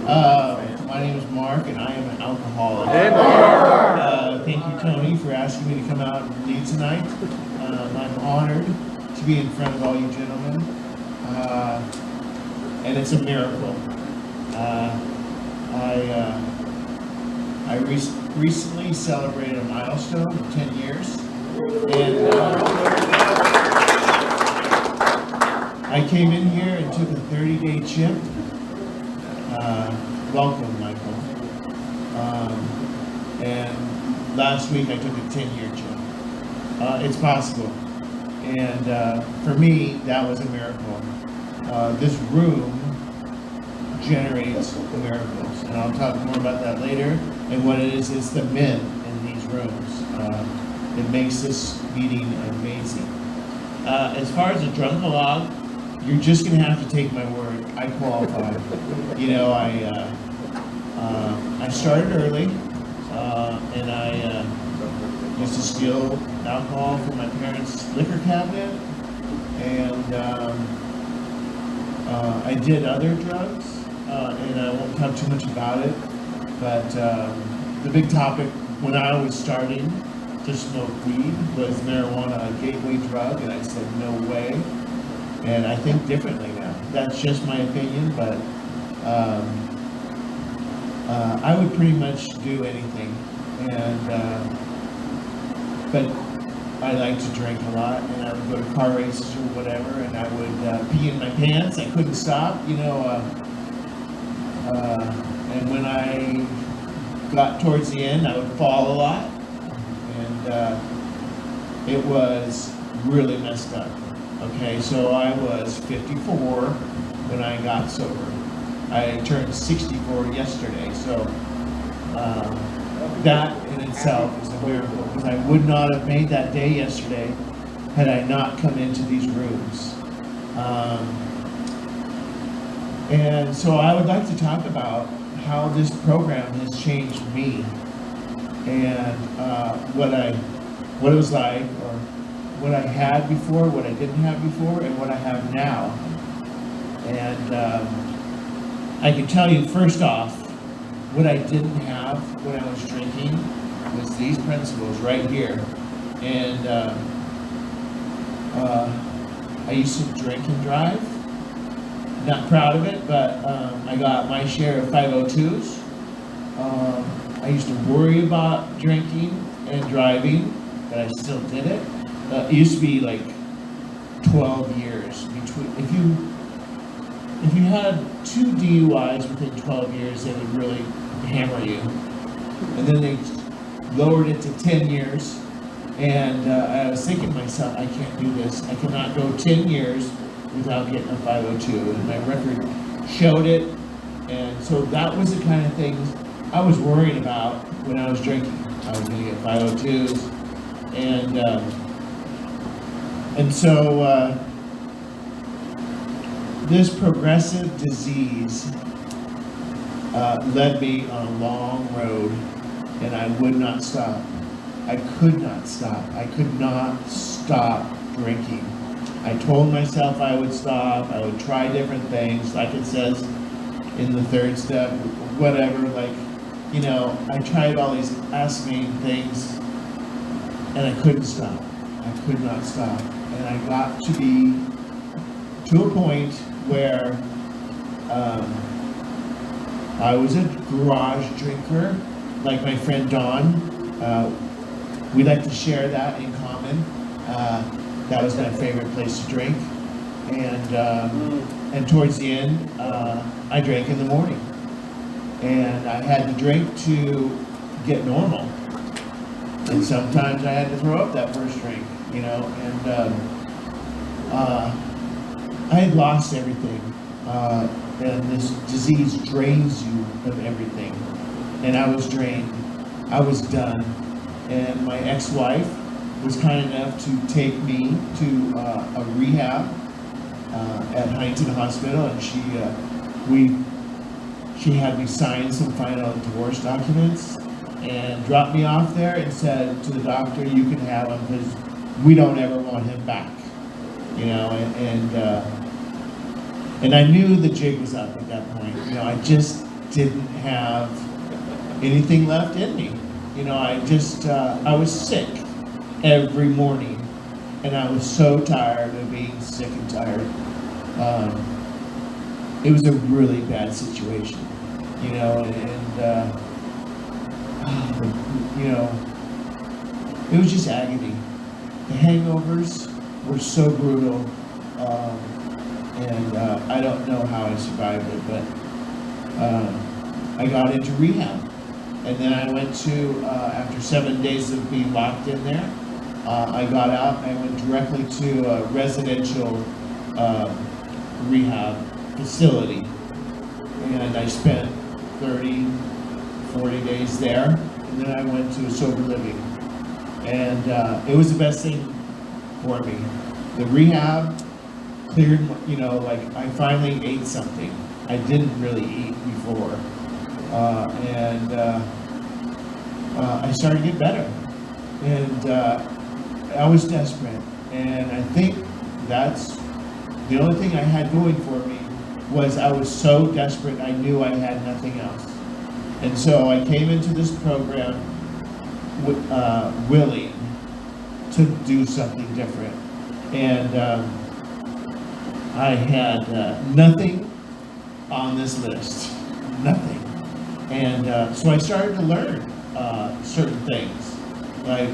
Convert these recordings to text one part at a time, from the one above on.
My name is Mark, and I am an alcoholic. Thank you, Tony, for asking me to come out and lead tonight. I'm honored to be in front of all you gentlemen, and it's a miracle. I recently celebrated a milestone of 10 years, and I came in here and took a 30-day chip. Welcome, Michael. And last week I took a 10-year chip. It's possible. And for me, that was a miracle. This room generates miracles. And I'll talk more about that later. And what it is the men in these rooms. It makes this meeting amazing. As far as a drunkalog, you're just going to have to take my word. I qualify. You know, I started early, and I used to steal alcohol from my parents' liquor cabinet, and I did other drugs, and I won't talk too much about it, but the big topic when I was starting to smoke weed was marijuana, a gateway drug, and I said, no way. And I think differently now. That's just my opinion, but I would pretty much do anything. And but I like to drink a lot, and I would go to car races or whatever, and I would pee in my pants. I couldn't stop, you know. And when I got towards the end, I would fall a lot, and it was really messed up. Okay, so I was 54 when I got sober. I turned 64 yesterday, so that in itself is a miracle, because I would not have made that day yesterday had I not come into these rooms. And so I would like to talk about how this program has changed me, and what it was like, or what I had before, what I didn't have before, and what I have now. And I can tell you first off, what I didn't have when I was drinking was these principles right here. And I used to drink and drive. Not proud of it, but I got my share of 502s. I used to worry about drinking and driving, but I still did it. It used to be like 12 years between. If you had 2 DUIs within 12 years, they would really hammer you. And then they lowered it to 10 years. And I was thinking to myself, I can't do this. I cannot go 10 years without getting a 502. And my record showed it. And so that was the kind of things I was worried about when I was drinking. I was going to get 502s. And so this progressive disease led me on a long road, and I would not stop. I could not stop. I could not stop drinking. I told myself I would stop. I would try different things, like it says in the third step, whatever. Like, you know, I tried all these asinine things, and I couldn't stop. I could not stop. And I got to be to a point where I was a garage drinker, like my friend Don. We like to share that in common. That was my favorite place to drink. And towards the end, I drank in the morning. And I had to drink to get normal. And sometimes I had to throw up that first drink, you know. And I had lost everything. And this disease drains you of everything. And I was drained. I was done. And my ex-wife was kind enough to take me to a rehab at Huntington Hospital, and she had me sign some final divorce documents and dropped me off there and said to the doctor, "You can have him because we don't ever want him back." You know, and I knew the jig was up at that point. You know, I just didn't have anything left in me. You know, I was sick every morning, and I was so tired of being sick and tired. It was a really bad situation, you know, and you know, it was just agony. The hangovers were so brutal, and I don't know how I survived it, but I got into rehab. And then I went to, after 7 days of being locked in there, I got out and I went directly to a residential rehab facility. And I spent 30, 40 days there. And then I went to sober living. And it was the best thing for me. The rehab cleared, you know, like I finally ate something I didn't really eat before. I started to get better, and I was desperate, and I think that's the only thing I had going for me was I was so desperate I knew I had nothing else. And so I came into this program willing to do something different, and I had nothing on this list, nothing. And so I started to learn certain things, like,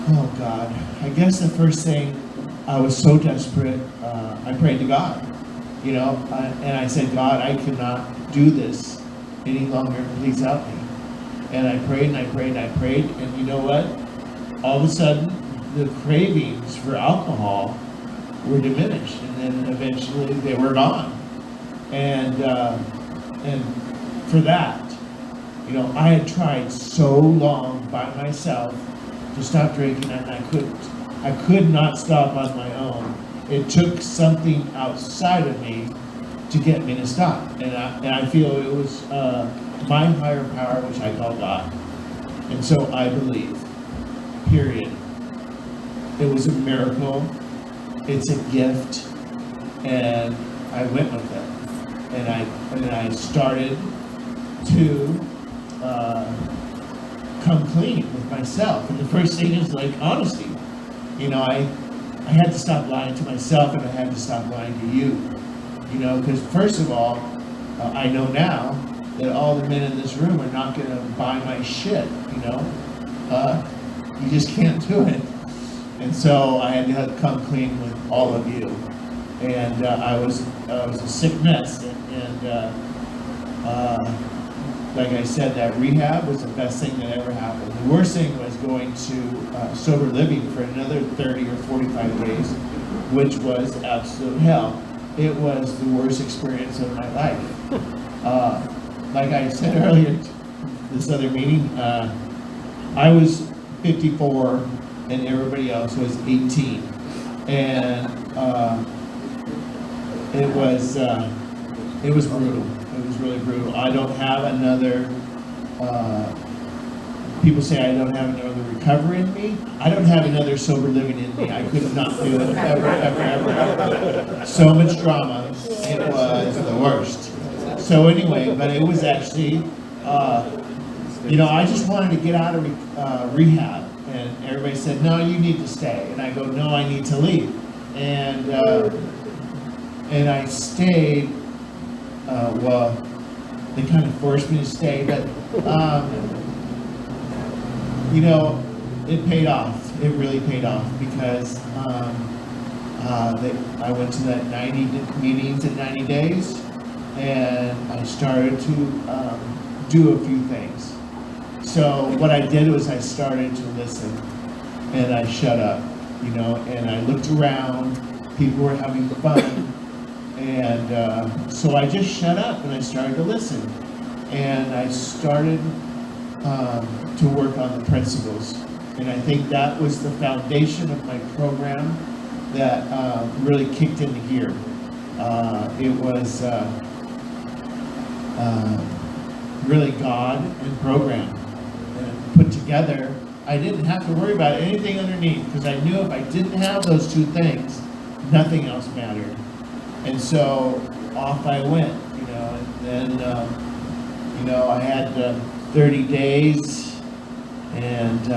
oh God, I guess the first thing, I was so desperate, I prayed to God, you know, and I said, God, I cannot do this any longer, please help me. And I prayed and I prayed and I prayed, and you know what? All of a sudden, the cravings for alcohol were diminished, and then eventually they were gone. And for that, you know, I had tried so long by myself to stop drinking, and I couldn't. I could not stop on my own. It took something outside of me to get me to stop. And I feel it was my higher power, which I call God. And so I believe, period. It was a miracle. It's a gift. And I went with it. And I started to come clean with myself. And the first thing is like honesty. You know, I had to stop lying to myself, and I had to stop lying to you. You know, because first of all, I know now that all the men in this room are not going to buy my shit. You know, you just can't do it. And so I had to come clean with all of you. And I was a sick mess, and like I said, that rehab was the best thing that ever happened. The worst thing was going to sober living for another 30 or 45 days, which was absolute hell. It was the worst experience of my life. Like I said earlier, this other meeting, I was 54 and everybody else was 18. And it was brutal. It was really brutal. I don't have another, people say I don't have another recovery in me. I don't have another sober living in me. I could not do it ever. So much drama. It was the worst. So anyway, but it was actually, you know, I just wanted to get out of rehab. And everybody said, no, you need to stay. And I go, no, I need to leave. And I stayed. Well, they kind of forced me to stay, but you know, it paid off. It really paid off because I went to that 90 meetings in 90 days, and I started to do a few things. So what I did was I started to listen, and I shut up, you know, and I looked around. People were having fun. And so I just shut up and I started to listen. And I started to work on the principles. And I think that was the foundation of my program that really kicked into gear. It was really God and program and put together. I didn't have to worry about anything underneath because I knew if I didn't have those two things, nothing else mattered. And so off I went, you know, And I had 30 days, and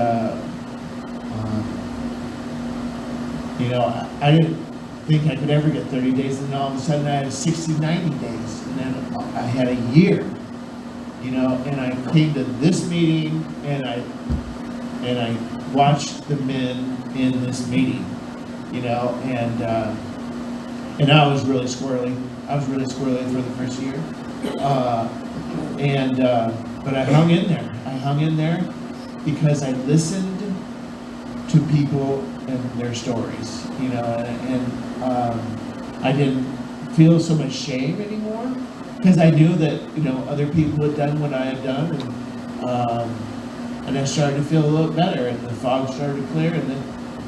I didn't think I could ever get 30 days, and all of a sudden I had 60, 90 days, and then I had a year, and I came to this meeting, and I watched the men in this meeting, and I was really squirrely. I was really squirrely for the first year, but I hung in there. I hung in there because I listened to people and their stories, and I didn't feel so much shame anymore because I knew that other people had done what I had done, and I started to feel a little better, and the fog started to clear, and then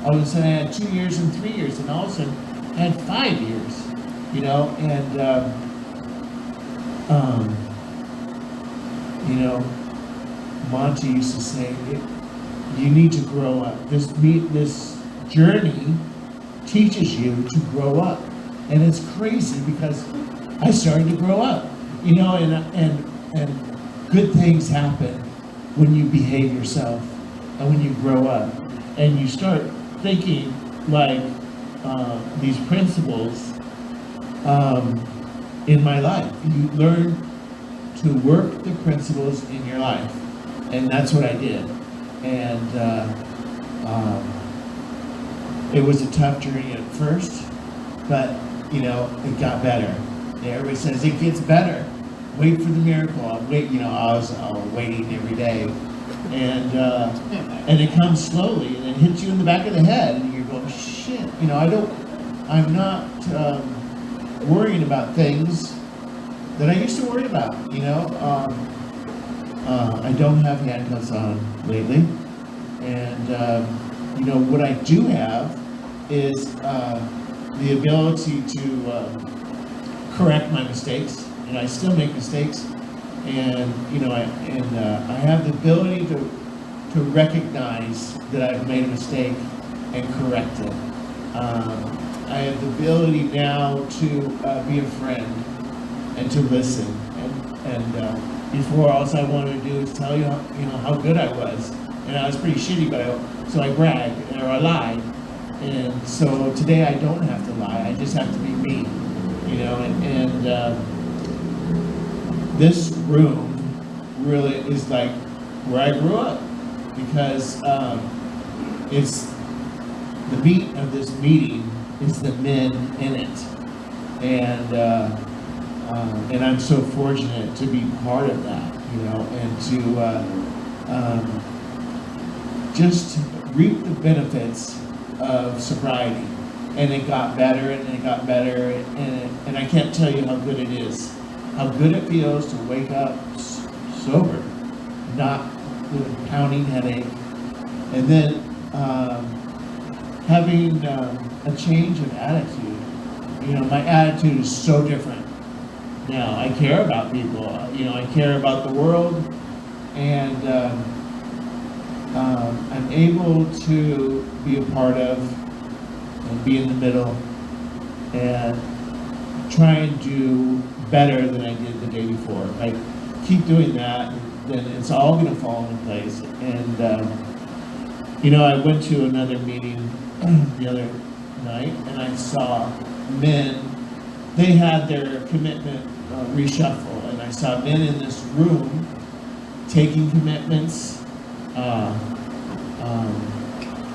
all of a sudden I had 2 years and 3 years, and all of a sudden I had 5 years, Monty used to say, you need to grow up. This journey teaches you to grow up. And it's crazy because I started to grow up, and good things happen when you behave yourself and when you grow up. And you start thinking like these principles in my life. You learn to work the principles in your life. And that's what I did. And it was a tough journey at first, but it got better. Everybody says it gets better. Wait for the miracle. I was waiting every day, and it comes slowly, and it hits you in the back of the head, and you're going, shit. I'm not worrying about things that I used to worry about. I don't have handcuffs on lately, and what I do have is the ability to correct my mistakes. I still make mistakes, and I have the ability to recognize that I've made a mistake and correct it. I have the ability now to be a friend and to listen, and before, all I wanted to do is tell you how good I was, and I was pretty shitty, so I bragged or I lied. And so today I don't have to lie. I just have to be me, and this room really is like where I grew up, because it's the meat of this meeting is the men in it, and I'm so fortunate to be part of that, and to just reap the benefits of sobriety. And it got better, and it got better, and I can't tell you how good it is, how good it feels to wake up sober, not with a pounding headache, and then having a change of attitude. My attitude is so different now. I care about people, I care about the world, and I'm able to be a part of and be in the middle and try and do better than I did the day before. If I keep doing that, then it's all going to fall into place. And I went to another meeting the other night, and I saw men. They had their commitment reshuffle, and I saw men in this room taking commitments,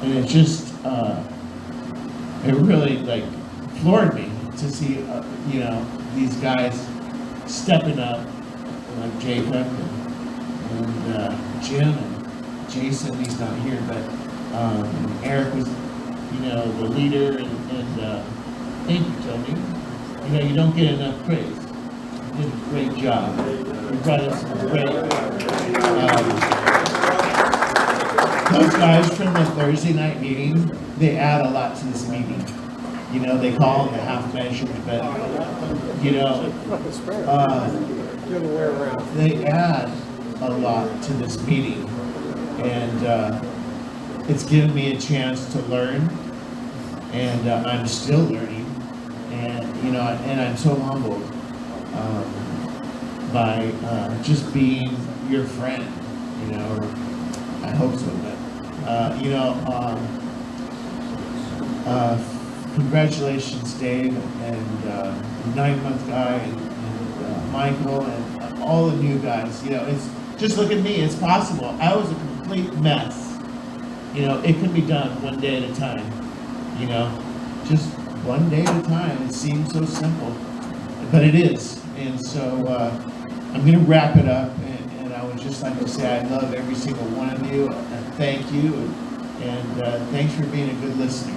and it just it really floored me to see these guys stepping up, like Jacob and Jim and Jason. He's not here, but Eric was the leader, and thank you, Tony. You don't get enough praise. You did a great job. You brought us some great. Those guys from the Thursday night meeting, they add a lot to this meeting. They call them the half measures, but they add a lot to this meeting, and it's given me a chance to learn, and I'm still learning, and and I'm so humbled. by just being your friend, you know, or I hope so, but, congratulations, Dave, and 9-month guy, and Michael, and all the new guys. You know, it's just look at me. It's possible. I was a complete mess. You know, it can be done one day at a time. You know, just one day at a time. It seems so simple, but it is. And so I'm going to wrap it up. And I would just like to say I love every single one of you. And thank you. And thanks for being a good listener.